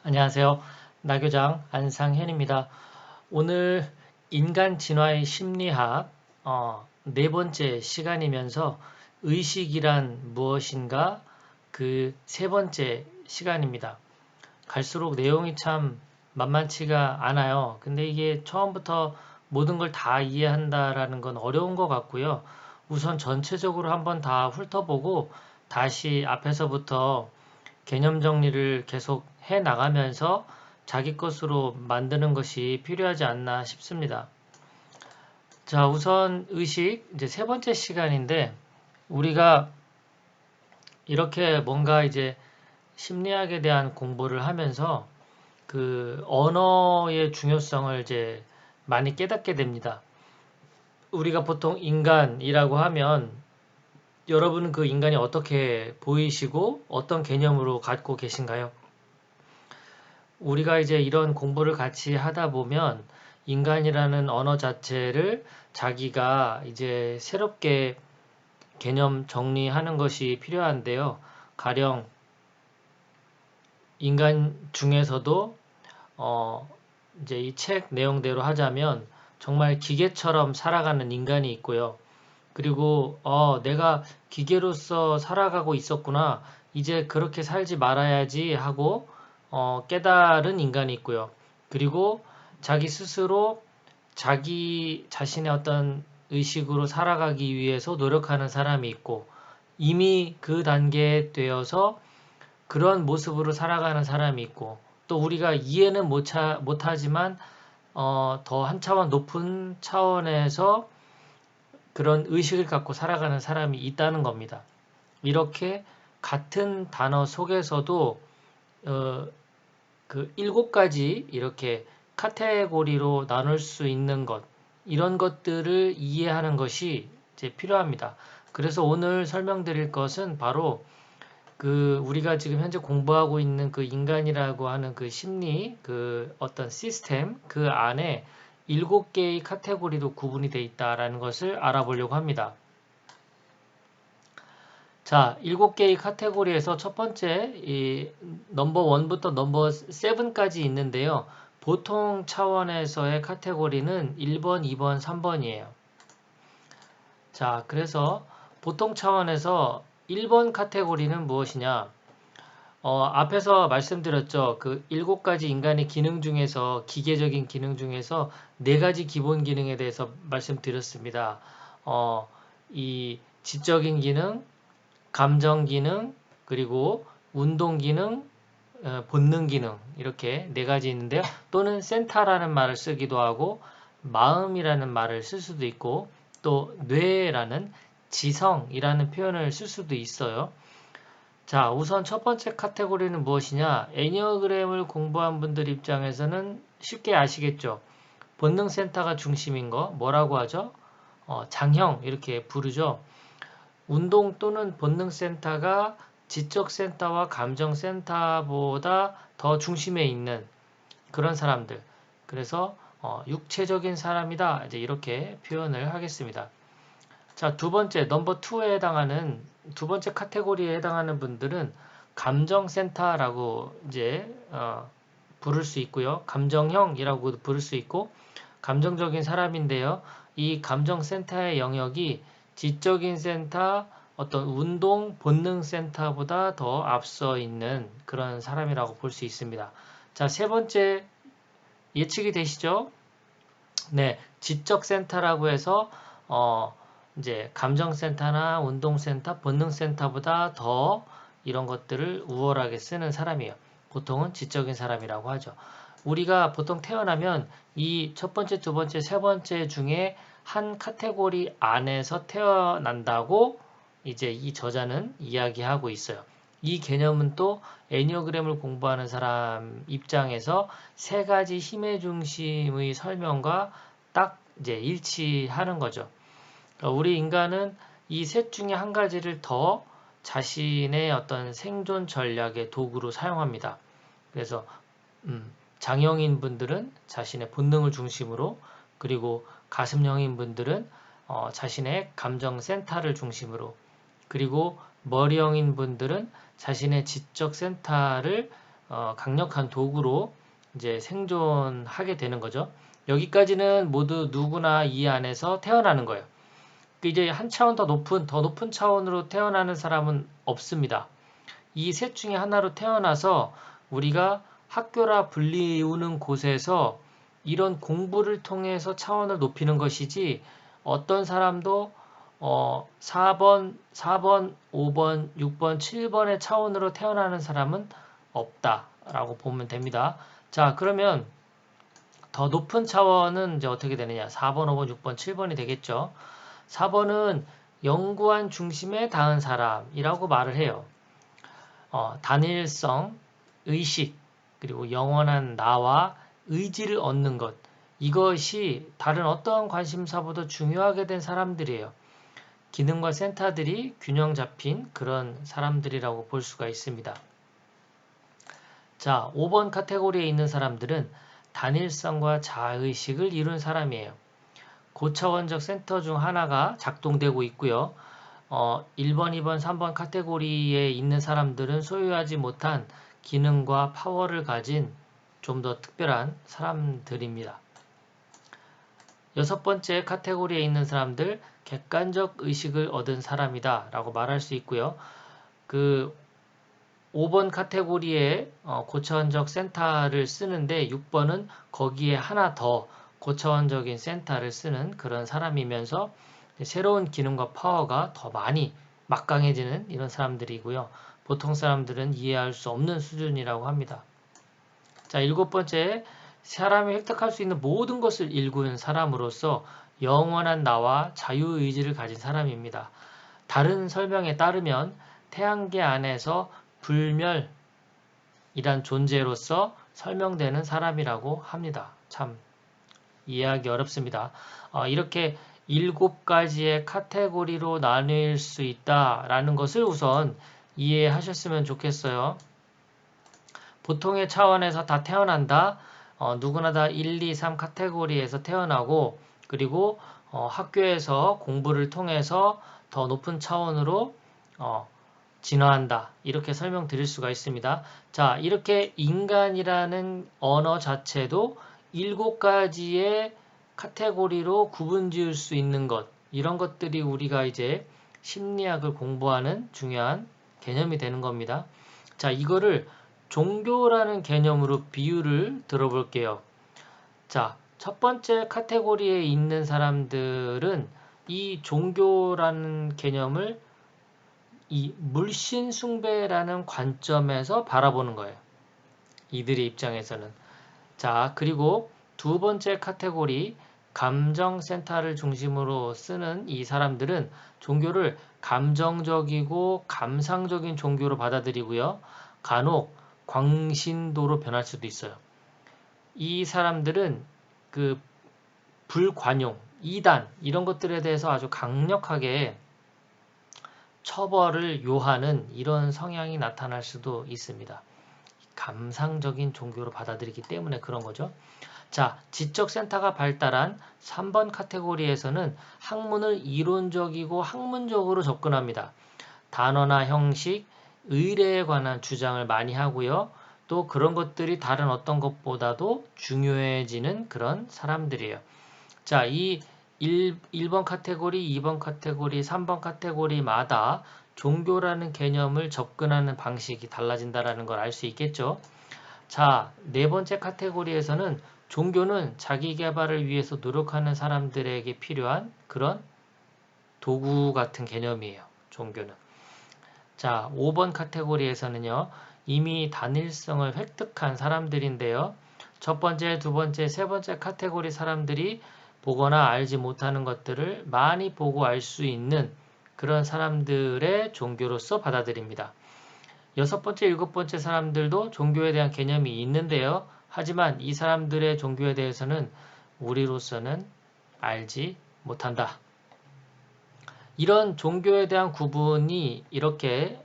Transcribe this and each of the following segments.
안녕하세요. 나교장 안상현입니다. 오늘 인간 진화의 심리학 네 번째 시간이면서 의식이란 무엇인가 그 세 번째 시간입니다. 갈수록 내용이 참 만만치가 않아요. 근데 이게 처음부터 모든 걸 다 이해한다라는 건 어려운 것 같고요. 우선 전체적으로 한번 다 훑어보고 다시 앞에서부터 개념 정리를 계속 해 나가면서 자기 것으로 만드는 것이 필요하지 않나 싶습니다. 자, 우선 의식, 이제 세 번째 시간인데, 우리가 이렇게 뭔가 이제 심리학에 대한 공부를 하면서 그 언어의 중요성을 이제 많이 깨닫게 됩니다. 우리가 보통 인간이라고 하면 여러분은 그 인간이 어떻게 보이시고 어떤 개념으로 갖고 계신가요? 우리가 이제 이런 공부를 같이 하다 보면 인간이라는 언어 자체를 자기가 이제 새롭게 개념 정리하는 것이 필요한데요. 가령 인간 중에서도 어 이제 이 책 내용대로 하자면 정말 기계처럼 살아가는 인간이 있고요. 그리고 내가 기계로서 살아가고 있었구나. 이제 그렇게 살지 말아야지 하고 깨달은 인간이 있고요. 그리고 자기 스스로 자기 자신의 어떤 의식으로 살아가기 위해서 노력하는 사람이 있고 이미 그 단계에 되어서 그런 모습으로 살아가는 사람이 있고 또 우리가 이해는 못하지만 더 한 차원 높은 차원에서 그런 의식을 갖고 살아가는 사람이 있다는 겁니다. 이렇게 같은 단어 속에서도 그 7가지 이렇게 카테고리로 나눌 수 있는 것, 이런 것들을 이해하는 것이 이제 필요합니다. 그래서 오늘 설명드릴 것은 바로 그 우리가 지금 현재 공부하고 있는 그 인간이라고 하는 그 심리, 그 어떤 시스템, 그 안에 7개의 카테고리로 구분이 되어 있다라는 것을 알아보려고 합니다. 자, 7개의 카테고리에서 첫 번째, 이 넘버 1부터 넘버 7까지 있는데요. 보통 차원에서의 카테고리는 1번, 2번, 3번이에요. 자, 그래서 보통 차원에서 1번 카테고리는 무엇이냐? 앞에서 말씀드렸죠. 그 7가지 인간의 기능 중에서, 기계적인 기능 중에서 4가지 기본 기능에 대해서 말씀드렸습니다. 이 지적인 기능, 감정 기능, 그리고 운동 기능, 본능 기능 이렇게 4가지 있는데요. 또는 센타라는 말을 쓰기도 하고 마음이라는 말을 쓸 수도 있고 또 뇌라는 지성이라는 표현을 쓸 수도 있어요. 자, 우선 첫 번째 카테고리는 무엇이냐? 애니어그램을 공부한 분들 입장에서는 쉽게 아시겠죠? 본능 센터가 중심인 거 뭐라고 하죠? 장형 이렇게 부르죠. 운동 또는 본능 센터가 지적 센터와 감정 센터보다 더 중심에 있는 그런 사람들. 그래서 육체적인 사람이다. 이제 이렇게 표현을 하겠습니다. 자, 두 번째 넘버 2에 해당하는 두 번째 카테고리에 해당하는 분들은 감정 센터라고 이제 부를 수 있고요. 감정형이라고 부를 수 있고 감정적인 사람인데요. 이 감정 센터의 영역이 지적인 센터, 어떤 운동, 본능 센터보다 더 앞서 있는 그런 사람이라고 볼 수 있습니다. 자, 세 번째 예측이 되시죠? 네, 지적 센터라고 해서 이제 감정 센터나 운동 센터, 본능 센터보다 더 이런 것들을 우월하게 쓰는 사람이에요. 보통은 지적인 사람이라고 하죠. 우리가 보통 태어나면 이 첫 번째, 두 번째, 세 번째 중에 한 카테고리 안에서 태어난다고 이제 이 저자는 이야기하고 있어요. 이 개념은 또 애니어그램을 공부하는 사람 입장에서 3가지 힘의 중심의 설명과 딱 이제 일치하는 거죠. 그러니까 우리 인간은 이 셋 중에 한 가지를 더 자신의 어떤 생존 전략의 도구로 사용합니다. 그래서 장형인 분들은 자신의 본능을 중심으로, 그리고 가슴형인 분들은 자신의 감정 센터를 중심으로, 그리고 머리형인 분들은 자신의 지적 센터를 강력한 도구로 이제 생존하게 되는 거죠. 여기까지는 모두 누구나 이 안에서 태어나는 거예요. 이제 한 차원 더 높은 차원으로 태어나는 사람은 없습니다. 이 셋 중에 하나로 태어나서 우리가 학교라 불리우는 곳에서 이런 공부를 통해서 차원을 높이는 것이지 어떤 사람도 4번, 5번, 6번, 7번의 차원으로 태어나는 사람은 없다라고 보면 됩니다. 자, 그러면 더 높은 차원은 이제 어떻게 되느냐? 4번, 5번, 6번, 7번이 되겠죠. 4번은 영구한 중심에 닿은 사람이라고 말을 해요. 단일성, 의식, 그리고 영원한 나와 의지를 얻는 것. 이것이 다른 어떠한 관심사보다 중요하게 된 사람들이에요. 기능과 센터들이 균형 잡힌 그런 사람들이라고 볼 수가 있습니다. 자, 5번 카테고리에 있는 사람들은 단일성과 자의식을 이룬 사람이에요. 고차원적 센터 중 하나가 작동되고 있고요. 1번, 2번, 3번 카테고리에 있는 사람들은 소유하지 못한 기능과 파워를 가진 좀 더 특별한 사람들입니다. 6번째 카테고리에 있는 사람들, 객관적 의식을 얻은 사람이다 라고 말할 수 있고요. 그 5번 카테고리에 고차원적 센터를 쓰는데 6번은 거기에 하나 더 고차원적인 센터를 쓰는 그런 사람이면서 새로운 기능과 파워가 더 많이 막강해지는 이런 사람들이고요. 보통 사람들은 이해할 수 없는 수준이라고 합니다. 자, 7번째, 사람이 획득할 수 있는 모든 것을 일구는 사람으로서 영원한 나와 자유의지를 가진 사람입니다. 다른 설명에 따르면 태양계 안에서 불멸이란 존재로서 설명되는 사람이라고 합니다. 참 이해하기 어렵습니다. 이렇게 7가지의 카테고리로 나뉠 수 있다라는 것을 우선 이해하셨으면 좋겠어요. 보통의 차원에서 다 태어난다. 누구나 다 1, 2, 3 카테고리에서 태어나고 그리고 학교에서 공부를 통해서 더 높은 차원으로 진화한다. 이렇게 설명드릴 수가 있습니다. 자, 이렇게 인간이라는 언어 자체도 7가지의 카테고리로 구분 지을 수 있는 것, 이런 것들이 우리가 이제 심리학을 공부하는 중요한 개념이 되는 겁니다. 자, 이거를 종교라는 개념으로 비유를 들어볼게요. 자, 첫 번째 카테고리에 있는 사람들은 이 종교라는 개념을 이 물신 숭배라는 관점에서 바라보는 거예요. 이들의 입장에서는. 자, 그리고 두 번째 카테고리 감정센터를 중심으로 쓰는 이 사람들은 종교를 감정적이고 감상적인 종교로 받아들이고요. 간혹 광신도로 변할 수도 있어요. 이 사람들은 그 불관용, 이단 이런 것들에 대해서 아주 강력하게 처벌을 요하는 이런 성향이 나타날 수도 있습니다. 감상적인 종교로 받아들이기 때문에 그런 거죠. 자, 지적센터가 발달한 3번 카테고리에서는 학문을 이론적이고 학문적으로 접근합니다. 단어나 형식, 의례에 관한 주장을 많이 하고요. 또 그런 것들이 다른 어떤 것보다도 중요해지는 그런 사람들이에요. 자, 이 1번 카테고리, 2번 카테고리, 3번 카테고리마다 종교라는 개념을 접근하는 방식이 달라진다는 걸 알 수 있겠죠. 자, 네 번째 카테고리에서는 종교는 자기 개발을 위해서 노력하는 사람들에게 필요한 그런 도구 같은 개념이에요. 종교는. 자, 5번 카테고리에서는요. 이미 단일성을 획득한 사람들인데요. 첫 번째, 두 번째, 세 번째 카테고리 사람들이 보거나 알지 못하는 것들을 많이 보고 알 수 있는 그런 사람들의 종교로서 받아들입니다. 6번째, 7번째 사람들도 종교에 대한 개념이 있는데요. 하지만 이 사람들의 종교에 대해서는 우리로서는 알지 못한다. 이런 종교에 대한 구분이 이렇게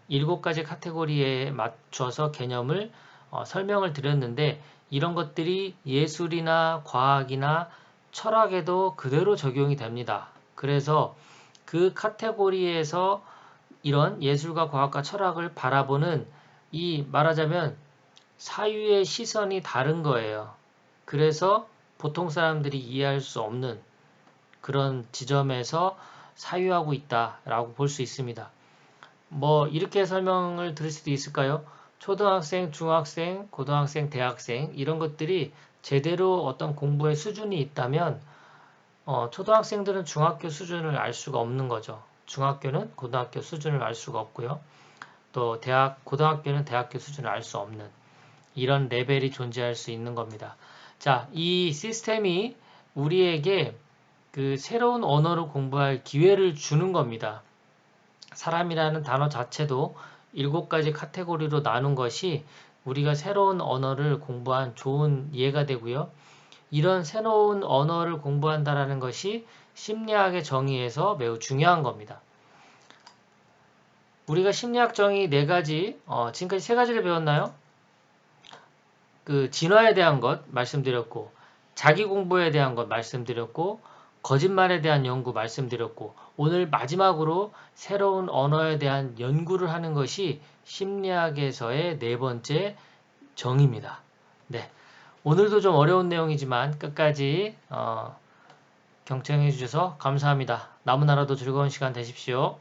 7가지 카테고리에 맞춰서 개념을 설명을 드렸는데 이런 것들이 예술이나 과학이나 철학에도 그대로 적용이 됩니다. 그래서 그 카테고리에서 이런 예술과 과학과 철학을 바라보는 이 말하자면 사유의 시선이 다른 거예요. 그래서 보통 사람들이 이해할 수 없는 그런 지점에서 사유하고 있다라고 볼 수 있습니다. 뭐 이렇게 설명을 드릴 수도 있을까요? 초등학생, 중학생, 고등학생, 대학생 이런 것들이 제대로 어떤 공부의 수준이 있다면 초등학생들은 중학교 수준을 알 수가 없는 거죠. 중학교는 고등학교 수준을 알 수가 없고요. 또 고등학교는 대학교 수준을 알 수 없는 이런 레벨이 존재할 수 있는 겁니다. 자, 이 시스템이 우리에게 그 새로운 언어를 공부할 기회를 주는 겁니다. 사람이라는 단어 자체도 7가지 카테고리로 나눈 것이 우리가 새로운 언어를 공부한 좋은 예가 되고요. 이런 새로운 언어를 공부한다라는 것이 심리학의 정의에서 매우 중요한 겁니다. 우리가 심리학 정의 4가지, 지금까지 3가지를 배웠나요? 그 진화에 대한 것 말씀드렸고, 자기 공부에 대한 것 말씀드렸고, 거짓말에 대한 연구 말씀드렸고, 오늘 마지막으로 새로운 언어에 대한 연구를 하는 것이 심리학에서의 4번째 정의입니다. 네. 오늘도 좀 어려운 내용이지만 끝까지 경청해 주셔서 감사합니다. 남은 하루도 즐거운 시간 되십시오.